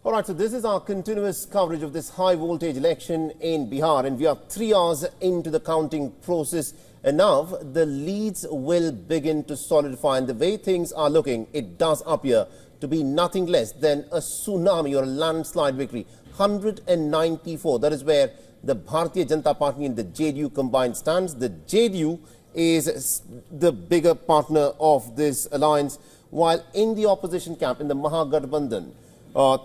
All right, so this is our continuous coverage of this high-voltage election in Bihar, and we are 3 hours into the counting process, and now the leads will begin to solidify. And the way things are looking, it does appear to be nothing less than a tsunami or a landslide victory. 194, that is where the Bharatiya Janata Party and the JDU combined stands. The JDU is the bigger partner of this alliance, while in the opposition camp, in the Mahagathbandhan,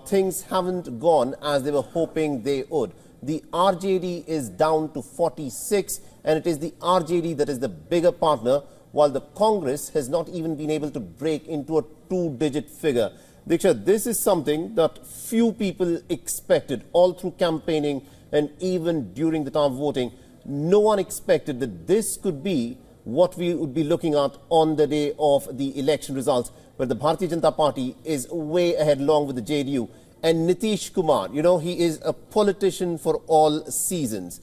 things haven't gone as they were hoping they would. The RJD is down to 46, and it is the RJD that is the bigger partner, while the Congress has not even been able to break into a two-digit figure. Diksha, this is something that few people expected all through campaigning and even during the time of voting. No one expected that this could be what we would be looking at on the day of the election results, where the Bharatiya Janata Party is way ahead along with the JDU. And Nitish Kumar, you know, he is a politician for all seasons.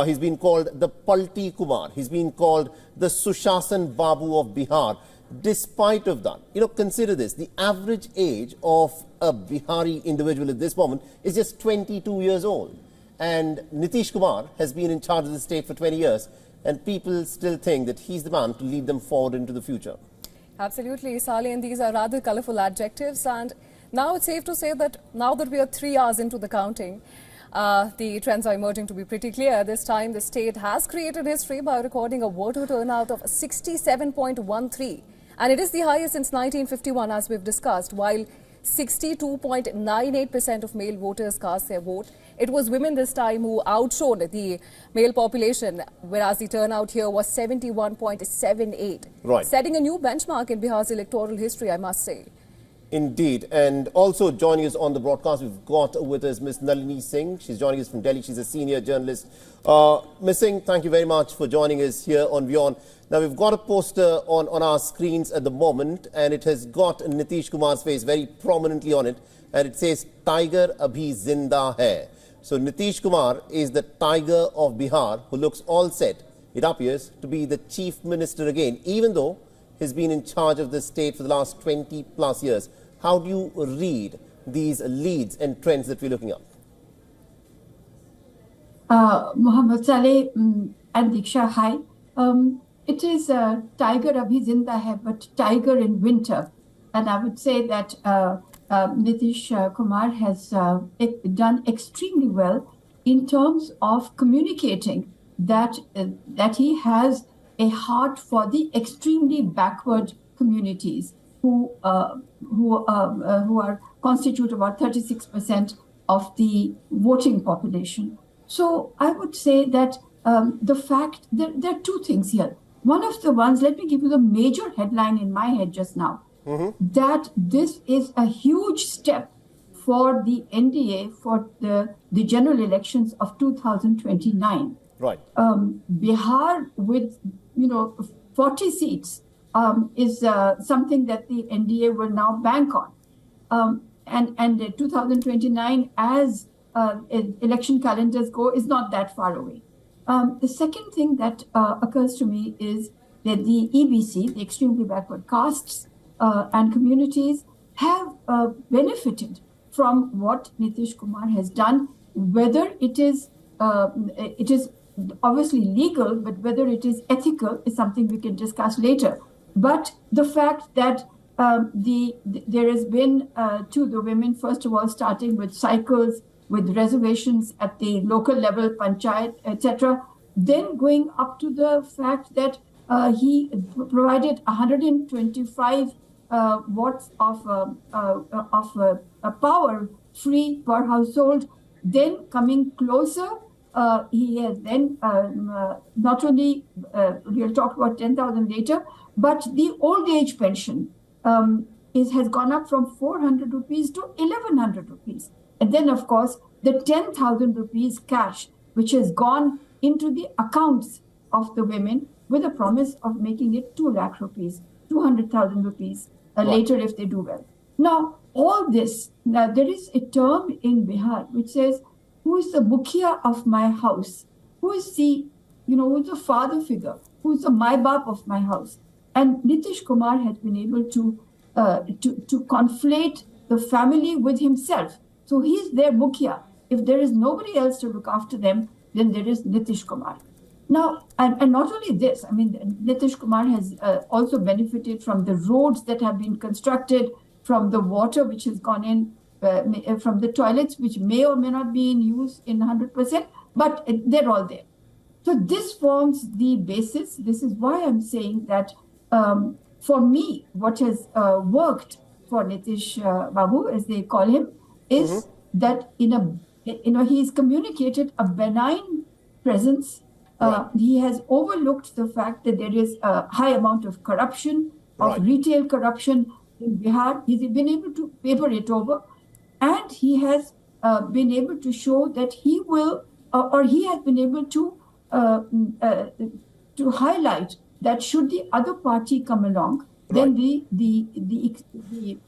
He's been called the Palti Kumar. He's been called the Sushasan Babu of Bihar. Despite of that, you know, consider this. The average age of a Bihari individual at this moment is just 22 years old. And Nitish Kumar has been in charge of the state for 20 years. And people still think that he's the man to lead them forward into the future. Absolutely, Sali, and these are rather colourful adjectives. And now it's safe to say that now that we are 3 hours into the counting, the trends are emerging to be pretty clear. This time, the state has created history by recording a voter turnout of 67.13. And it is the highest since 1951, as we've discussed, while 62.98% of male voters cast their vote. It was women this time who outshone the male population, whereas the turnout here was 71.78. Right. Setting a new benchmark in Bihar's electoral history, I must say. Indeed. And also joining us on the broadcast, we've got with us Ms. Nalini Singh. She's joining us from Delhi. She's a senior journalist. Ms. Singh, thank you very much for joining us here on WION. Now, we've got a poster on our screens at the moment, and it has got Nitish Kumar's face very prominently on it, and it says, Tiger Abhi Zinda Hai. So Nitish Kumar is the tiger of Bihar who looks all set, it appears, to be the chief minister again, even though he's been in charge of the state for the last 20 plus years. How do you read these leads and trends that we're looking at? Muhammad Saleh and Diksha, hi. It is Tiger Abhi Zinda Hai, but tiger in winter. And I would say that Nitish Kumar has done extremely well in terms of communicating that he has a heart for the extremely backward communities who are constitute about 36% of the voting population. So I would say that the fact that there are two things here. One of the ones, let me give you the major headline in my head just now, that this is a huge step for the NDA for the general elections of 2029. Right. Bihar with 40 seats is something that the NDA will now bank on, and 2029, as election calendars go, is not that far away. The second thing that occurs to me is that the EBC, the extremely backward castes and communities, have benefited from what Nitish Kumar has done, whether it is obviously legal, but whether it is ethical is something we can discuss later. But the fact that there has been to the women, first of all, starting with cycles, with reservations at the local level, panchayat, etc., then going up to the fact that he provided 125 watts of power free per household. Then coming closer, he has then not only, we'll talk about 10,000 later, but the old age pension has gone up from 400 rupees to 1,100 rupees. And then, of course, the 10,000 rupees cash, which has gone into the accounts of the women with a promise of making it 2 lakh rupees, 200,000 rupees later if they do well. Now, all this, now there is a term in Bihar which says, who is the Mukhiya of my house? Who is the, who's the father figure? Who's the my bap of my house? And Nitish Kumar has been able to conflate the family with himself. So he's their mukhya. If there is nobody else to look after them, then there is Nitish Kumar. Now, and not only this, I mean, Nitish Kumar has also benefited from the roads that have been constructed, from the water which has gone in, from the toilets which may or may not be in use in 100%, but they're all there. So this forms the basis. This is why I'm saying that for me, what has worked for Nitish Babu, as they call him, is that he's communicated a benign presence. He has overlooked the fact that there is a high amount of corruption, of retail corruption in Bihar. He's been able to paper it over, and he has been able to show that he will, or he has been able to highlight that should the other party come along, then the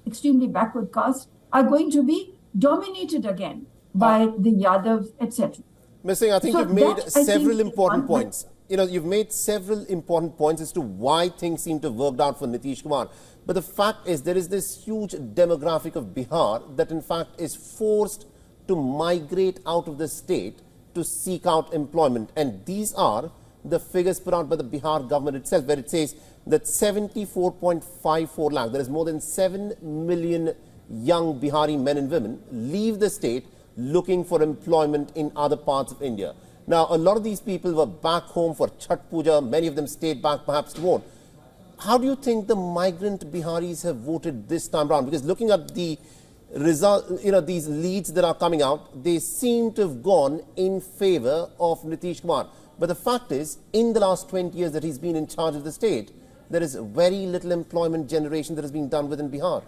extremely backward caste are going to be dominated again by the Yadavs, etc. Ms. Singh, I think you've made several important points. You've made several important points as to why things seem to have worked out for Nitish Kumar. But the fact is there is this huge demographic of Bihar that in fact is forced to migrate out of the state to seek out employment. And these are the figures put out by the Bihar government itself, where it says that 74.54 lakh, there is more than 7 million young Bihari men and women leave the state looking for employment in other parts of India. Now, a lot of these people were back home for Chhath Puja. Many of them stayed back perhaps to vote. How do you think the migrant Biharis have voted this time around? Because looking at the result, these leads that are coming out, they seem to have gone in favor of Nitish Kumar. But the fact is, in the last 20 years that he's been in charge of the state, there is very little employment generation that has been done within Bihar.